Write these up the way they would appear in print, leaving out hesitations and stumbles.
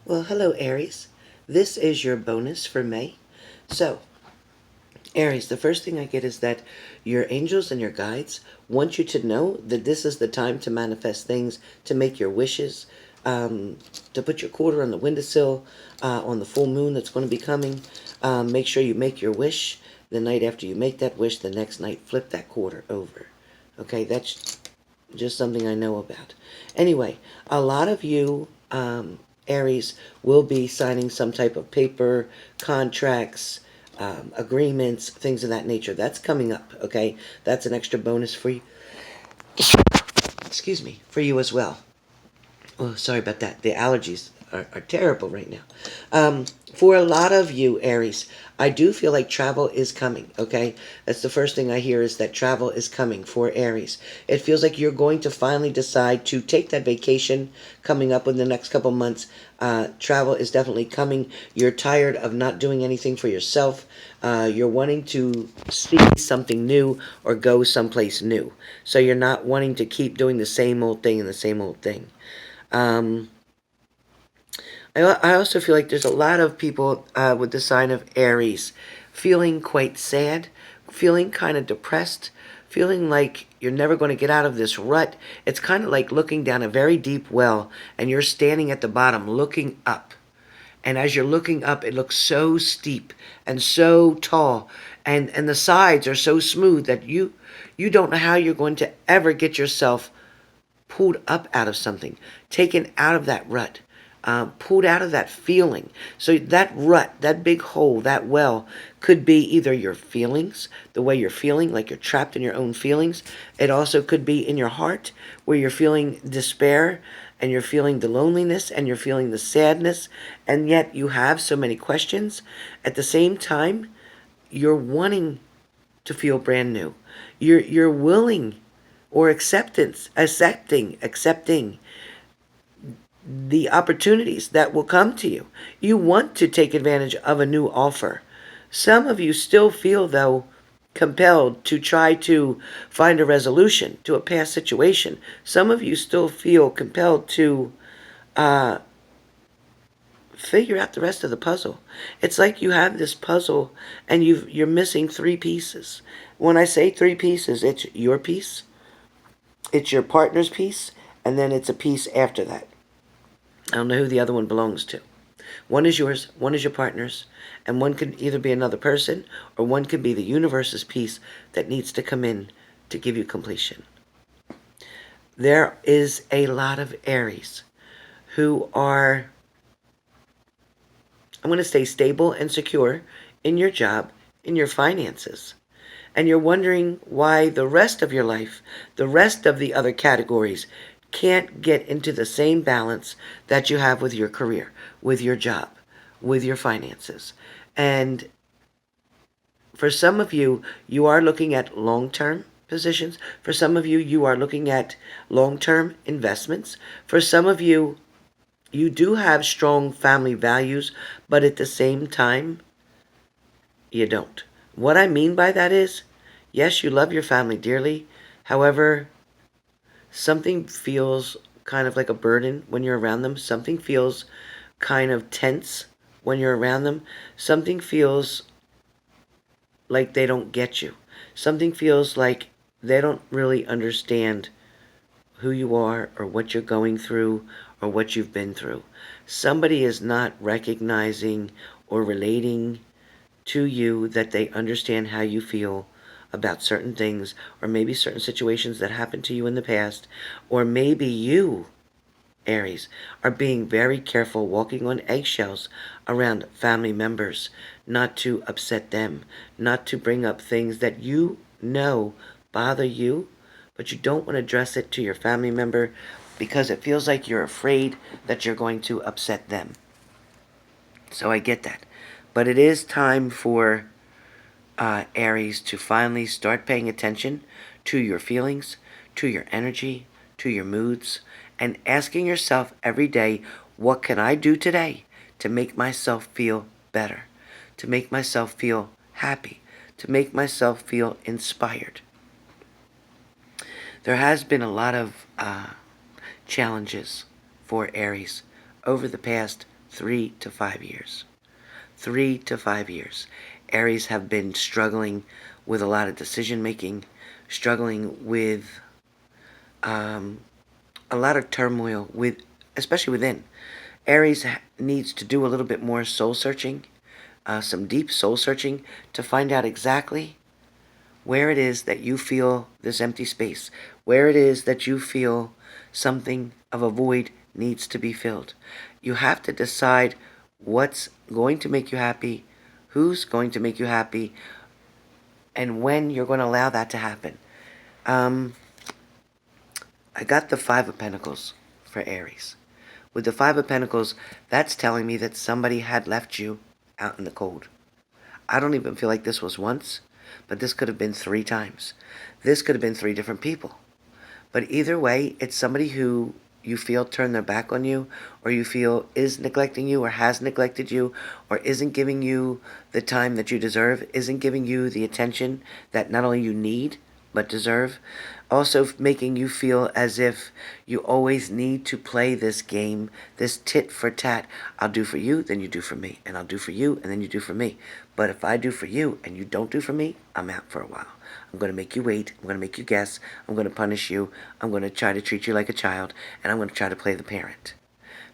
Well, hello, Aries. This is your bonus for May. So, Aries, the first thing I get is that your angels and your guides want you to know that this is the time to manifest things, to make your wishes, um, to put your quarter on the windowsill on the full moon that's going to be coming. Make sure you make your wish. The night after you make that wish, the next night, flip that quarter over. Okay, that's just something I know about. Anyway, a lot of you, Aries, will be signing some type of paper, contracts, agreements, things of that nature. That's coming up, okay? That's an extra bonus for you. Excuse me, for you as well. Oh, sorry about that. The allergies are terrible right now. For a lot of you, Aries, I do feel like travel is coming, okay? That's the first thing I hear is that travel is coming for Aries. It feels like you're going to finally decide to take that vacation coming up in the next couple months. Travel is definitely coming. You're tired of not doing anything for yourself. You're wanting to see something new or go someplace new. So you're not wanting to keep doing the same old thing and the same old thing. Um, I also feel like there's a lot of people with the sign of Aries feeling quite sad, feeling kind of depressed, feeling like you're never going to get out of this rut. It's kind of like looking down a very deep well and you're standing at the bottom looking up. And as you're looking up, it looks so steep and so tall, and the sides are so smooth that you don't know how you're going to ever get yourself pulled up out of something, taken out of that rut, pulled out of that feeling. So that rut, that big hole, that well, could be either your feelings, the way you're feeling, like you're trapped in your own feelings. It also could be in your heart, where you're feeling despair, and you're feeling the loneliness, and you're feeling the sadness, and yet you have so many questions. At the same time, you're wanting to feel brand new. You're willing or accepting the opportunities that will come to you. You want to take advantage of a new offer. Some of you still feel, though, compelled to try to find a resolution to a past situation. Some of you still feel compelled to uh, figure out the rest of the puzzle. It's like you have this puzzle and you're missing three pieces. When I say three pieces, it's your piece, it's your partner's piece, and then it's a piece after that. I don't know who the other one belongs to. One is yours, one is your partner's, and one can either be another person or one can be the universe's piece that needs to come in to give you completion. There is a lot of Aries who are, I'm going to stay stable and secure in your job, in your finances. And you're wondering why the rest of your life, the rest of the other categories, can't get into the same balance that you have with your career, with your job, with your finances. And for some of you, you are looking at long-term positions. For some of you, you are looking at long-term investments. For some of you, you do have strong family values, but at the same time, you don't. What I mean by that is, yes, you love your family dearly. However, something feels kind of like a burden when you're around them. Something feels kind of tense when you're around them. Something feels like they don't get you. Something feels like they don't really understand who you are or what you're going through or what you've been through. Somebody is not recognizing or relating to you that they understand how you feel about certain things, or maybe certain situations that happened to you in the past, or maybe you, Aries, are being very careful, walking on eggshells around family members, not to upset them, not to bring up things that you know bother you, but you don't want to address it to your family member because it feels like you're afraid that you're going to upset them. So I get that. But it is time for Aries, to finally start paying attention to your feelings, to your energy, to your moods, and asking yourself every day, what can I do today to make myself feel better, to make myself feel happy, to make myself feel inspired? There has been a lot of challenges for Aries over the past 3 to 5 years. 3 to 5 years. Aries have been struggling with a lot of decision making, struggling with a lot of turmoil, especially within. Aries needs to do a little bit more soul searching, some deep soul searching to find out exactly where it is that you feel this empty space, where it is that you feel something of a void needs to be filled. You have to decide what's going to make you happy, who's going to make you happy, and when you're going to allow that to happen. I got the Five of Pentacles for Aries. With the Five of Pentacles, that's telling me that somebody had left you out in the cold. I don't even feel like this was once, but this could have been 3 times. This could have been 3 different people. But either way, it's somebody who you feel turned their back on you, or you feel is neglecting you, or has neglected you, or isn't giving you the time that you deserve, isn't giving you the attention that not only you need, but deserve. Also making you feel as if you always need to play this game, this tit for tat. I'll do for you, then you do for me. And I'll do for you, and then you do for me. But if I do for you and you don't do for me, I'm out for a while. I'm going to make you wait. I'm going to make you guess. I'm going to punish you. I'm going to try to treat you like a child. And I'm going to try to play the parent.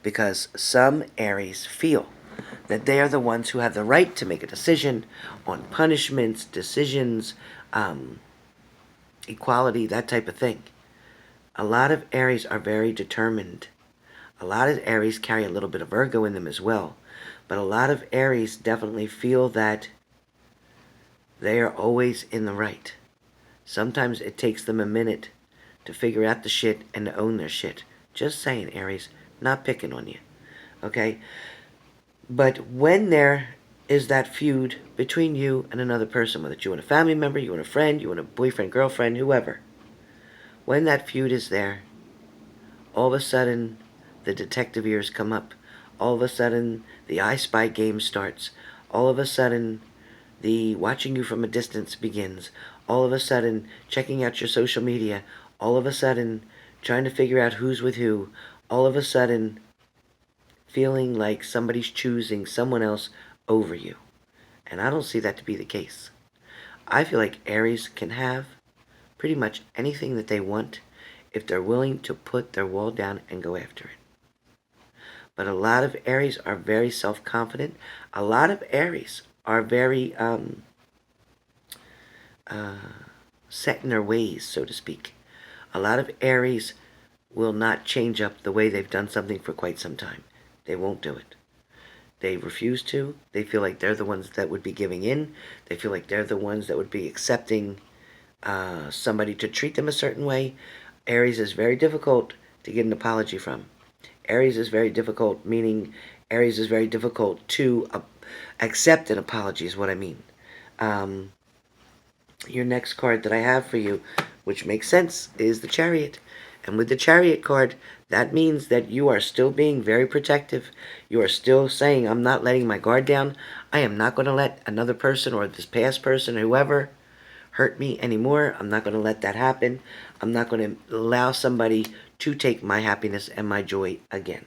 Because some Aries feel that they are the ones who have the right to make a decision on punishments, decisions, equality, that type of thing. A lot of Aries are very determined. A lot of Aries carry a little bit of Virgo in them as well. But a lot of Aries definitely feel that they are always in the right. Sometimes it takes them a minute to figure out the shit and to own their shit. Just saying, Aries. Not picking on you. Okay? But when there is that feud between you and another person, whether you and a family member, you and a friend, you and a boyfriend, girlfriend, whoever, when that feud is there, all of a sudden the detective ears come up. All of a sudden the I Spy game starts. All of a sudden the watching you from a distance begins. All of a sudden checking out your social media. All of a sudden trying to figure out who's with who. All of a sudden feeling like somebody's choosing someone else over you. And I don't see that to be the case. I feel like Aries can have pretty much anything that they want if they're willing to put their wall down and go after it. But a lot of Aries are very self-confident. A lot of Aries are very set in their ways, so to speak. A lot of Aries will not change up the way they've done something for quite some time. They won't do it. They refuse to. They feel like they're the ones that would be giving in. They feel like they're the ones that would be accepting somebody to treat them a certain way. Aries is very difficult to get an apology from. Aries is very difficult, meaning Aries is very difficult to accept an apology is what I mean. Your next card that I have for you, which makes sense, is the Chariot. And with the Chariot card, that means that you are still being very protective. You are still saying, I'm not letting my guard down. I am not going to let another person or this past person or whoever hurt me anymore. I'm not going to let that happen. I'm not going to allow somebody to take my happiness and my joy again.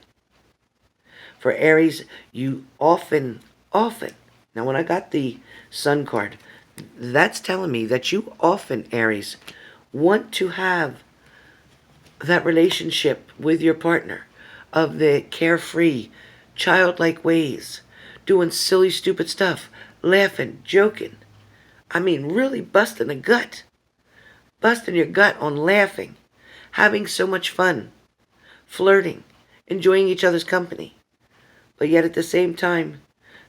For Aries, you often, now when I got the Sun card, that's telling me that you often, Aries, want to have that relationship with your partner of the carefree, childlike ways, doing silly, stupid stuff, laughing, joking. I mean, really busting your gut on laughing, having so much fun, flirting, enjoying each other's company. But yet at the same time,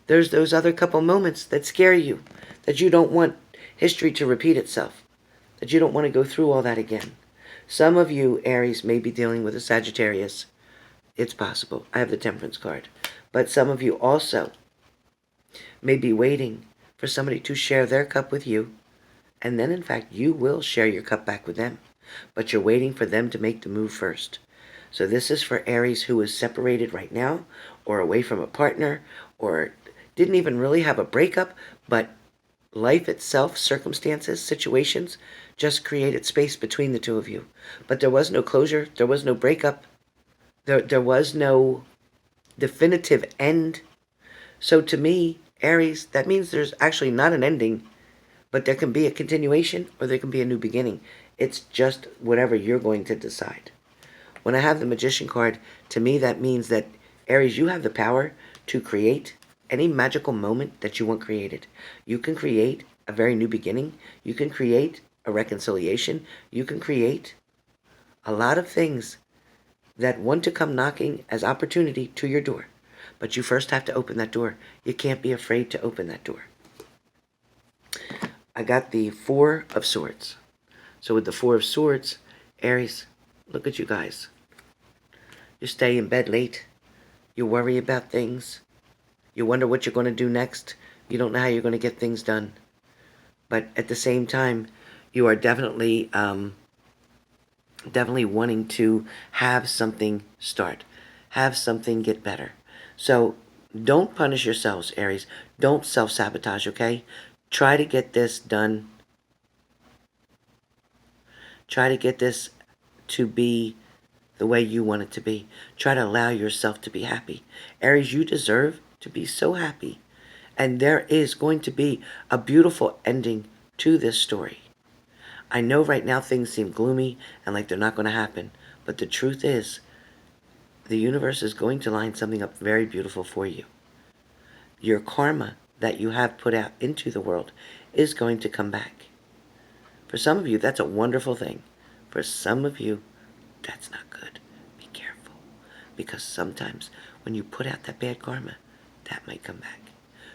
there's those other couple moments that scare you, that you don't want history to repeat itself, that you don't want to go through all that again. Some of you, Aries, may be dealing with a Sagittarius. It's possible. I have the Temperance card. But some of you also may be waiting for somebody to share their cup with you. And then, in fact, you will share your cup back with them. But you're waiting for them to make the move first. So this is for Aries who is separated right now, or away from a partner, or didn't even really have a breakup, but life itself, circumstances, situations, just created space between the two of you. But there was no closure. There was no breakup. There was no definitive end. So to me, Aries, that means there's actually not an ending, but there can be a continuation or there can be a new beginning. It's just whatever you're going to decide. When I have the Magician card, to me that means that, Aries, you have the power to create any magical moment that you want created. You can create a very new beginning. You can create a reconciliation. You can create a lot of things that want to come knocking as opportunity to your door. But you first have to open that door. You can't be afraid to open that door. I got the Four of Swords. So with the Four of Swords, Aries, look at you guys. You stay in bed late. You worry about things. You wonder what you're going to do next. You don't know how you're going to get things done. But at the same time, you are definitely wanting to have something start. Have something get better. So don't punish yourselves, Aries. Don't self-sabotage, okay? Try to get this done. Try to get this to be the way you want it to be. Try to allow yourself to be happy. Aries, you deserve to be so happy. And there is going to be a beautiful ending to this story. I know right now things seem gloomy and like they're not going to happen. But the truth is, the universe is going to line something up very beautiful for you. Your karma that you have put out into the world is going to come back. For some of you, that's a wonderful thing. For some of you, that's not good. Be careful. Because sometimes when you put out that bad karma, that might come back.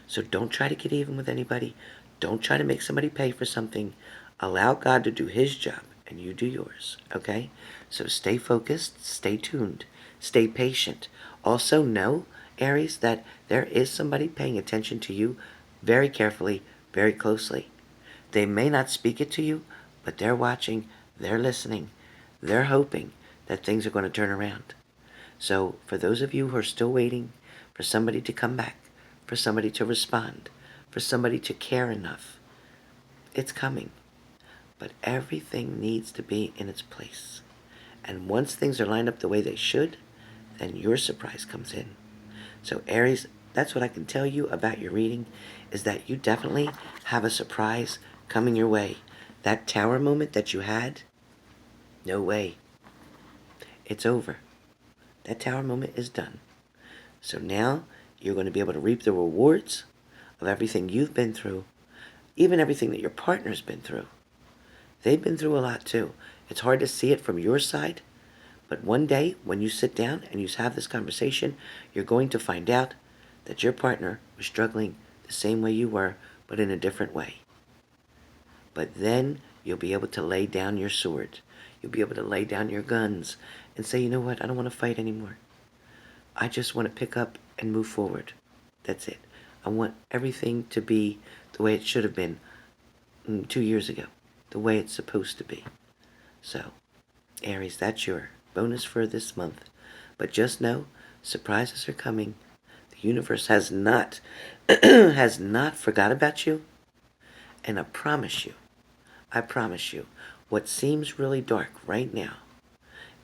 So don't try to get even with anybody. Don't try to make somebody pay for something. Allow God to do his job and you do yours, okay? So stay focused, stay tuned, stay patient. Also know, Aries, that there is somebody paying attention to you very carefully, very closely. They may not speak it to you, but they're watching, they're listening, they're hoping that things are going to turn around. So for those of you who are still waiting for somebody to come back, for somebody to respond, for somebody to care enough, it's coming. But everything needs to be in its place. And once things are lined up the way they should, then your surprise comes in. So Aries, that's what I can tell you about your reading, is that you definitely have a surprise coming your way. That tower moment that you had, no way. It's over. That tower moment is done. So now you're going to be able to reap the rewards of everything you've been through, even everything that your partner's been through. They've been through a lot too. It's hard to see it from your side, but one day when you sit down and you have this conversation, you're going to find out that your partner was struggling the same way you were, but in a different way. But then you'll be able to lay down your sword. You'll be able to lay down your guns and say, you know what, I don't want to fight anymore. I just want to pick up and move forward. That's it. I want everything to be the way it should have been 2 years ago, the way it's supposed to be. So, Aries, that's your bonus for this month. But just know, surprises are coming. The universe has not has not forgot about you. And I promise you, what seems really dark right now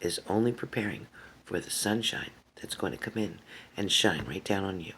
is only preparing for the sunshine that's going to come in and shine right down on you.